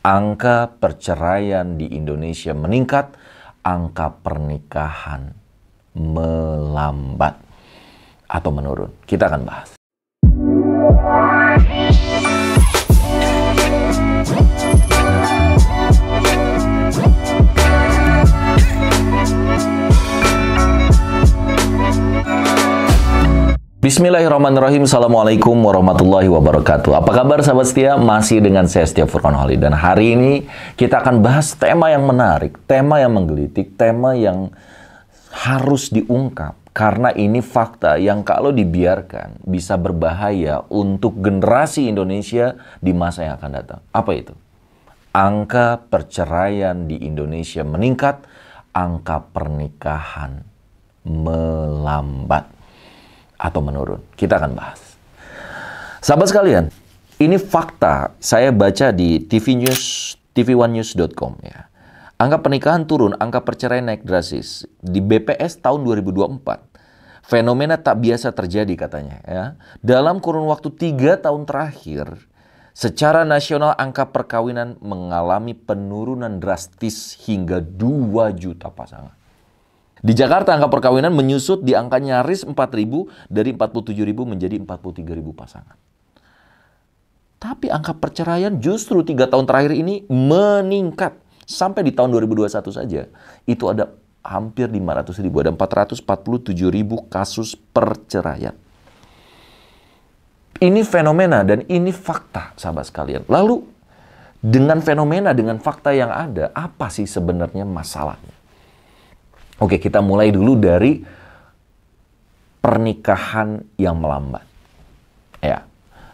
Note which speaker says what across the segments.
Speaker 1: Angka perceraian di Indonesia meningkat, angka pernikahan melambat atau menurun. Kita akan bahas. Bismillahirrahmanirrahim. Assalamualaikum warahmatullahi wabarakatuh. Apa kabar sahabat setia? Masih dengan saya Setia Furqan Holly. Dan hari ini kita akan bahas tema yang menarik, tema yang menggelitik, tema yang harus diungkap. Karena ini fakta yang kalau dibiarkan bisa berbahaya untuk generasi Indonesia di masa yang akan datang. Apa itu? Angka perceraian di Indonesia meningkat, angka pernikahan melambat atau menurun. Kita akan bahas. Sahabat sekalian, ini fakta saya baca di tv1news.com ya. Angka pernikahan turun, angka perceraian naik drastis. Di BPS tahun 2024, fenomena tak biasa terjadi katanya ya. Dalam kurun waktu 3 tahun terakhir, secara nasional angka perkawinan mengalami penurunan drastis hingga 2 juta pasangan. Di Jakarta angka perkawinan menyusut di angka nyaris 4.000 dari 47.000 menjadi 43.000 pasangan. Tapi angka perceraian justru 3 tahun terakhir ini meningkat. Sampai di tahun 2021 saja itu ada hampir 500.000, ada 447.000 kasus perceraian. Ini fenomena dan ini fakta sahabat sekalian. Lalu dengan fenomena, dengan fakta yang ada, apa sih sebenarnya masalahnya? Oke, kita mulai dulu dari pernikahan yang melambat. Ya,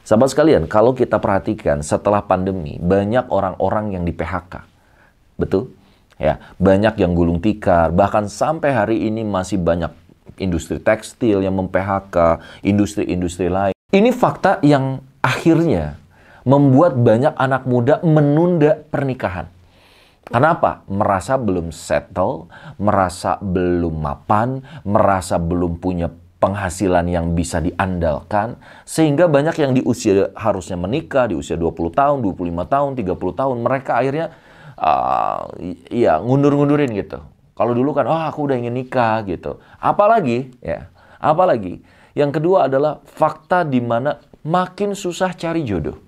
Speaker 1: sahabat sekalian, kalau kita perhatikan setelah pandemi, banyak orang-orang yang di PHK. Betul? Ya, banyak yang gulung tikar, bahkan sampai hari ini masih banyak industri tekstil yang mem-PHK, industri-industri lain. Ini fakta yang akhirnya membuat banyak anak muda menunda pernikahan. Kenapa? Merasa belum settle, merasa belum mapan, merasa belum punya penghasilan yang bisa diandalkan. Sehingga banyak yang di usia harusnya menikah, di usia 20 tahun, 25 tahun, 30 tahun. Mereka akhirnya ngundur-ngundurin gitu. Kalau dulu kan, aku udah ingin nikah gitu. Apalagi, yang kedua adalah fakta di mana makin susah cari jodoh.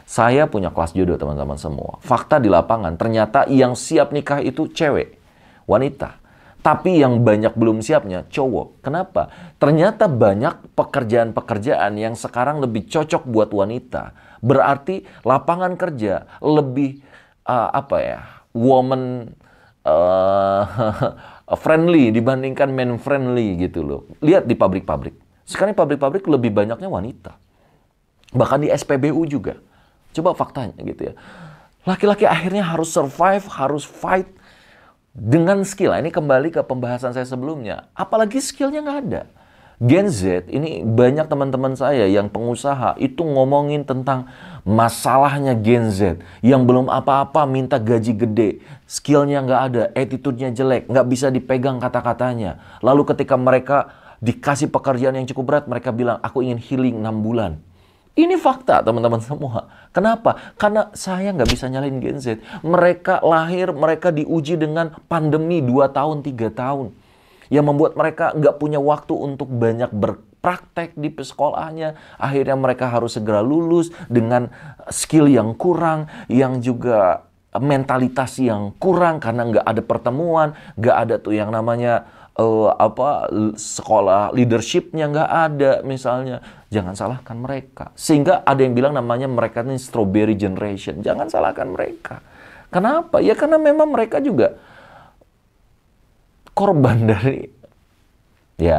Speaker 1: Saya punya kelas jodoh teman-teman semua. Fakta di lapangan, ternyata yang siap nikah itu cewek, wanita. Tapi yang banyak belum siapnya cowok. Kenapa? Ternyata banyak pekerjaan-pekerjaan yang sekarang lebih cocok buat wanita. Berarti lapangan kerja lebih, woman friendly dibandingkan man friendly gitu loh. Lihat di pabrik-pabrik. Sekarang pabrik-pabrik lebih banyaknya wanita. Bahkan di SPBU juga. Coba faktanya gitu ya. Laki-laki akhirnya harus survive, harus fight dengan skill. Ini kembali ke pembahasan saya sebelumnya. Apalagi skillnya nggak ada. Gen Z, ini banyak teman-teman saya yang pengusaha itu ngomongin tentang masalahnya Gen Z. Yang belum apa-apa minta gaji gede. Skillnya nggak ada, attitude-nya jelek, nggak bisa dipegang kata-katanya. Lalu ketika mereka dikasih pekerjaan yang cukup berat, mereka bilang, aku ingin healing 6 bulan. Ini fakta teman-teman semua. Kenapa? Karena saya nggak bisa nyalain Gen Z. Mereka lahir, mereka diuji dengan pandemi 2 tahun, 3 tahun. Yang membuat mereka nggak punya waktu untuk banyak berpraktek di sekolahnya. Akhirnya mereka harus segera lulus dengan skill yang kurang, yang juga mentalitas yang kurang karena nggak ada pertemuan, nggak ada tuh yang namanya sekolah leadershipnya nggak ada misalnya. Jangan salahkan mereka. Sehingga ada yang bilang namanya mereka ini strawberry generation. Jangan salahkan mereka. Kenapa? Ya karena memang mereka juga korban dari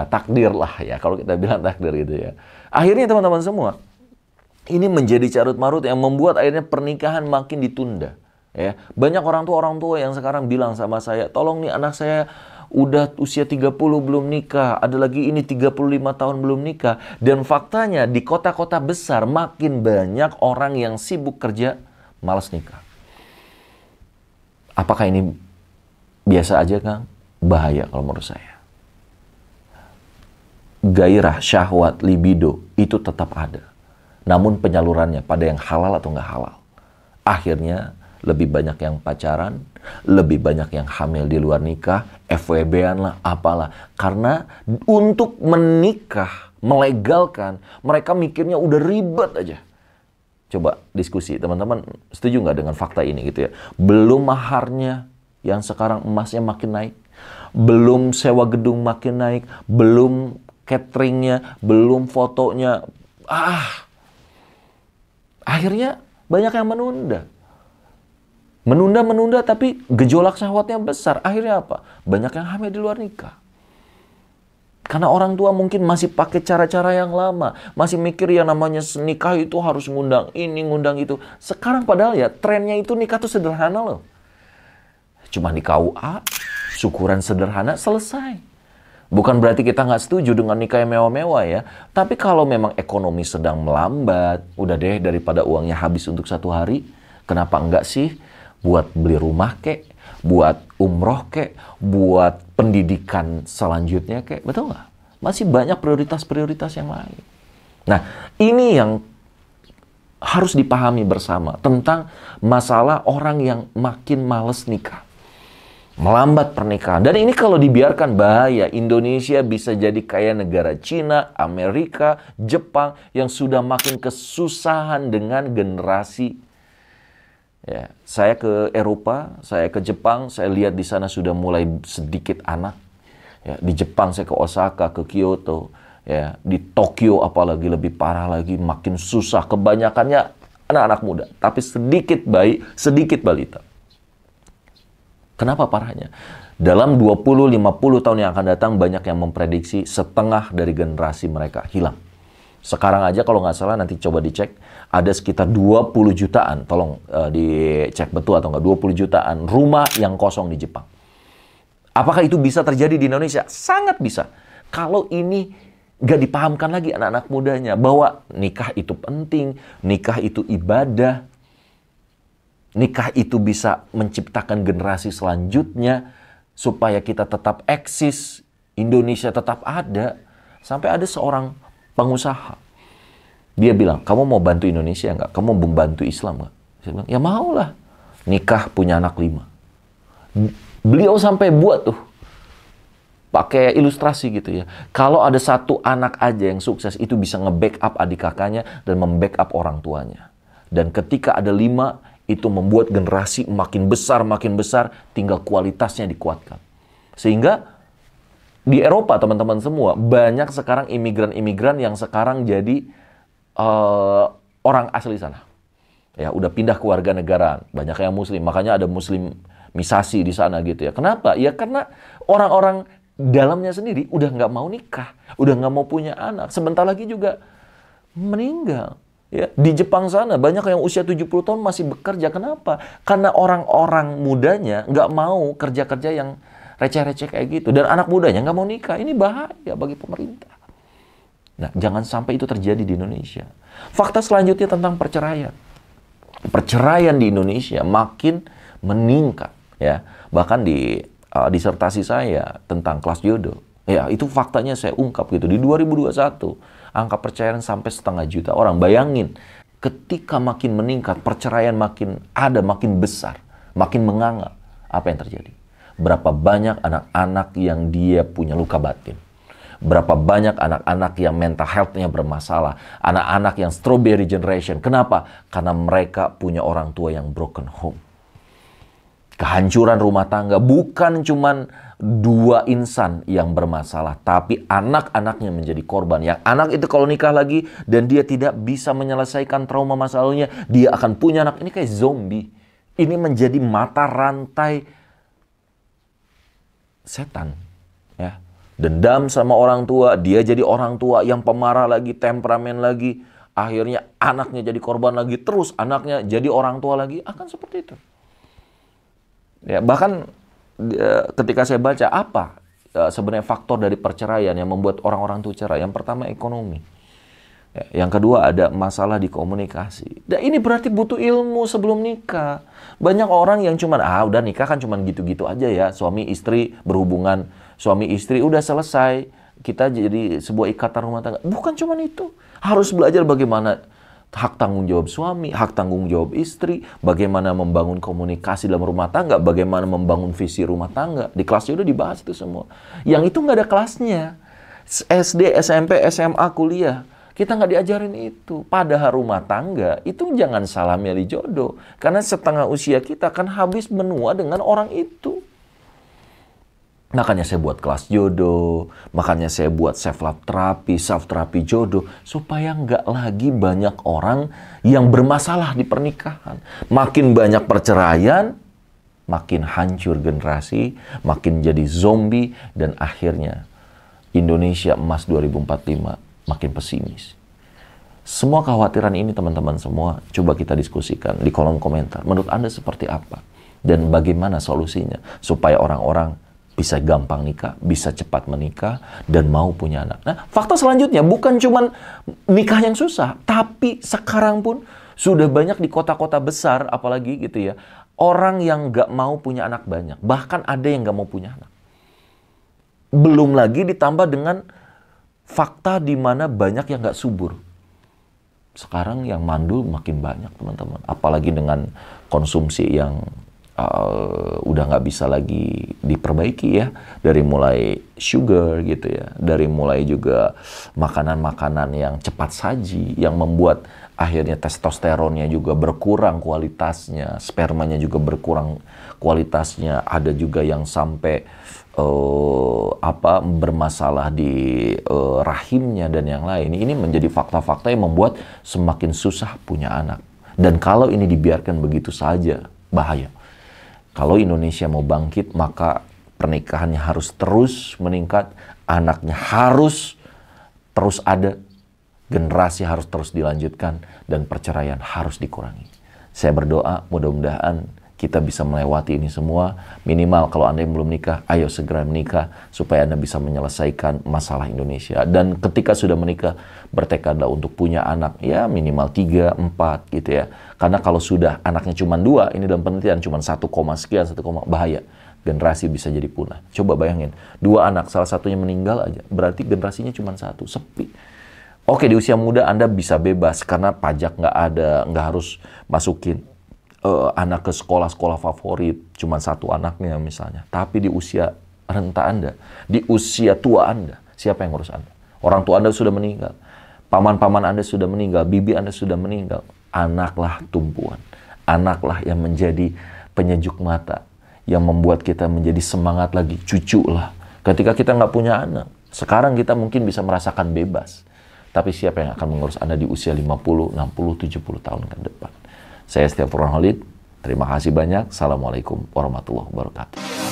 Speaker 1: takdir lah ya. Kalau kita bilang takdir gitu ya. Akhirnya teman-teman semua, ini menjadi carut marut yang membuat akhirnya pernikahan makin ditunda. Ya, banyak orang tua yang sekarang bilang sama saya, tolong nih anak saya udah usia 30 belum nikah, ada lagi ini 35 tahun belum nikah. Dan faktanya di kota-kota besar makin banyak orang yang sibuk kerja, malas nikah. Apakah ini biasa aja, Kang? Bahaya kalau menurut saya. Gairah, syahwat, libido itu tetap ada. Namun penyalurannya pada yang halal atau nggak halal. Akhirnya Lebih banyak yang pacaran, lebih banyak yang hamil di luar nikah, FWB-an lah, apalah. Karena untuk menikah, melegalkan, mereka mikirnya udah ribet aja. Coba diskusi, teman-teman setuju nggak dengan fakta ini gitu ya? Belum maharnya yang sekarang emasnya makin naik, belum sewa gedung makin naik, belum cateringnya, belum fotonya. Akhirnya banyak yang menunda. Menunda tapi gejolak syahwatnya besar. Akhirnya apa? Banyak yang hamil di luar nikah. Karena orang tua mungkin masih pakai cara-cara yang lama. Masih mikir yang namanya nikah itu harus ngundang ini, ngundang itu. Sekarang padahal ya trennya itu nikah tuh sederhana loh. Cuma di KUA, syukuran sederhana, selesai. Bukan berarti kita nggak setuju dengan nikah yang mewah-mewah ya. Tapi kalau memang ekonomi sedang melambat, udah deh daripada uangnya habis untuk satu hari, kenapa enggak sih? Buat beli rumah kek, buat umroh kek, buat pendidikan selanjutnya kek, betul nggak? Masih banyak prioritas-prioritas yang lain. Nah, ini yang harus dipahami bersama tentang masalah orang yang makin males nikah. Melambat pernikahan. Dan ini kalau dibiarkan bahaya. Indonesia bisa jadi kayak negara Cina, Amerika, Jepang yang sudah makin kesusahan dengan generasi. Ya, saya ke Eropa, saya ke Jepang, saya lihat di sana sudah mulai sedikit anak. Ya, di Jepang saya ke Osaka, ke Kyoto, ya, di Tokyo apalagi lebih parah lagi, makin susah. Kebanyakannya anak-anak muda, tapi sedikit bayi, sedikit balita. Kenapa parahnya? Dalam 20-50 tahun yang akan datang banyak yang memprediksi setengah dari generasi mereka hilang. Sekarang aja kalau nggak salah nanti coba dicek, ada sekitar 20 jutaan, tolong dicek betul atau nggak, 20 jutaan rumah yang kosong di Jepang. Apakah itu bisa terjadi di Indonesia? Sangat bisa. Kalau ini nggak dipahamkan lagi anak-anak mudanya, bahwa nikah itu penting, nikah itu ibadah, nikah itu bisa menciptakan generasi selanjutnya, supaya kita tetap eksis, Indonesia tetap ada. Sampai ada seorang pengusaha, dia bilang, kamu mau bantu Indonesia nggak? Kamu mau membantu Islam nggak? Saya bilang, ya maulah. Nikah punya anak 5. Beliau sampai buat tuh, pakai ilustrasi gitu ya. Kalau ada satu anak aja yang sukses, itu bisa nge-backup adik kakaknya dan mem-backup orang tuanya. Dan ketika ada 5, itu membuat generasi makin besar, tinggal kualitasnya dikuatkan. Sehingga di Eropa, teman-teman semua, banyak sekarang imigran-imigran yang sekarang jadi orang asli sana. Ya, udah pindah ke warga negaraan. Banyak yang muslim, makanya ada muslimisasi di sana gitu ya. Kenapa? Ya karena orang-orang dalamnya sendiri udah nggak mau nikah, udah nggak mau punya anak. Sebentar lagi juga meninggal. Ya, di Jepang sana banyak yang usia 70 tahun masih bekerja. Kenapa? Karena orang-orang mudanya nggak mau kerja-kerja yang receh-receh kayak gitu. Dan anak mudanya nggak mau nikah. Ini bahaya bagi pemerintah. Nah, jangan sampai itu terjadi di Indonesia. Fakta selanjutnya tentang perceraian. Perceraian di Indonesia makin meningkat. Ya, bahkan di disertasi saya tentang kelas jodoh. Ya, itu faktanya saya ungkap gitu. Di 2021, angka perceraian sampai 500 juta orang. Bayangin, ketika makin meningkat, perceraian makin ada, makin besar, makin menganga. Apa yang terjadi? Berapa banyak anak-anak yang dia punya luka batin. Berapa banyak anak-anak yang mental health-nya bermasalah. Anak-anak yang strawberry generation. Kenapa? Karena mereka punya orang tua yang broken home. Kehancuran rumah tangga bukan cuman 2 insan yang bermasalah, tapi anak-anaknya menjadi korban. Yang anak itu kalau nikah lagi dan dia tidak bisa menyelesaikan trauma masa lalunya, dia akan punya anak. Ini kayak zombie. Ini menjadi mata rantai setan, ya. Dendam sama orang tua, dia jadi orang tua yang pemarah lagi, temperamen lagi, akhirnya anaknya jadi korban lagi, terus anaknya jadi orang tua lagi, akan seperti itu. Ya, bahkan ketika saya baca apa sebenarnya faktor dari perceraian yang membuat orang-orang itu cerai, yang pertama ekonomi. Ya, yang kedua ada masalah di komunikasi. Dan ini berarti butuh ilmu sebelum nikah. Banyak orang yang cuman, udah nikah kan cuman gitu-gitu aja ya. Suami istri berhubungan, suami istri udah selesai. Kita jadi sebuah ikatan rumah tangga. Bukan cuman itu. Harus belajar bagaimana hak tanggung jawab suami, hak tanggung jawab istri, bagaimana membangun komunikasi dalam rumah tangga, bagaimana membangun visi rumah tangga. Di kelasnya udah dibahas itu semua. Yang itu nggak ada kelasnya. SD, SMP, SMA, kuliah. Kita nggak diajarin itu. Padahal rumah tangga itu jangan salah milih jodoh. Karena setengah usia kita kan habis menua dengan orang itu. Makanya saya buat kelas jodoh, makanya saya buat self terapi jodoh, supaya nggak lagi banyak orang yang bermasalah di pernikahan. Makin banyak perceraian, makin hancur generasi, makin jadi zombie, dan akhirnya Indonesia emas 2045 makin pesimis. Semua kekhawatiran ini teman-teman semua, coba kita diskusikan di kolom komentar. Menurut Anda seperti apa? Dan bagaimana solusinya supaya orang-orang bisa gampang nikah, bisa cepat menikah, dan mau punya anak. Nah, fakta selanjutnya bukan cuma nikah yang susah, tapi sekarang pun sudah banyak di kota-kota besar, apalagi gitu ya, orang yang nggak mau punya anak banyak. Bahkan ada yang nggak mau punya anak. Belum lagi ditambah dengan fakta di mana banyak yang nggak subur. Sekarang yang mandul makin banyak, teman-teman. Apalagi dengan konsumsi yang udah nggak bisa lagi diperbaiki ya, dari mulai sugar gitu ya, dari mulai juga makanan-makanan yang cepat saji, yang membuat akhirnya testosteronnya juga berkurang kualitasnya, spermanya juga berkurang kualitasnya, ada juga yang sampai bermasalah di rahimnya dan yang lain. Ini menjadi fakta-fakta yang membuat semakin susah punya anak. Dan kalau ini dibiarkan begitu saja, bahaya. Kalau Indonesia mau bangkit, maka pernikahannya harus terus meningkat, anaknya harus terus ada, generasi harus terus dilanjutkan, dan perceraian harus dikurangi. Saya berdoa mudah-mudahan kita bisa melewati ini semua. Minimal kalau Anda yang belum nikah, ayo segera menikah supaya Anda bisa menyelesaikan masalah Indonesia. Dan ketika sudah menikah, bertekadlah untuk punya anak, ya minimal 3, 4 gitu ya. Karena kalau sudah anaknya cuma 2, ini dalam penelitian cuma 1, sekian, bahaya. Generasi bisa jadi punah. Coba bayangin, 2 anak, salah satunya meninggal aja, berarti generasinya cuma 1, sepi. Oke, di usia muda Anda bisa bebas karena pajak nggak ada, nggak harus masukin anak ke sekolah-sekolah favorit, cuma 1 anaknya misalnya. Tapi di usia renta Anda, di usia tua Anda, siapa yang ngurus Anda? Orang tua Anda sudah meninggal, paman-paman Anda sudah meninggal, bibi Anda sudah meninggal. Anaklah tumpuan, anaklah yang menjadi penyejuk mata, yang membuat kita menjadi semangat lagi, cucu lah. Ketika kita nggak punya anak, sekarang kita mungkin bisa merasakan bebas. Tapi siapa yang akan mengurus Anda di usia 50, 60, 70 tahun ke depan? Saya Setia Furqan Khalid, terima kasih banyak. Assalamualaikum warahmatullahi wabarakatuh.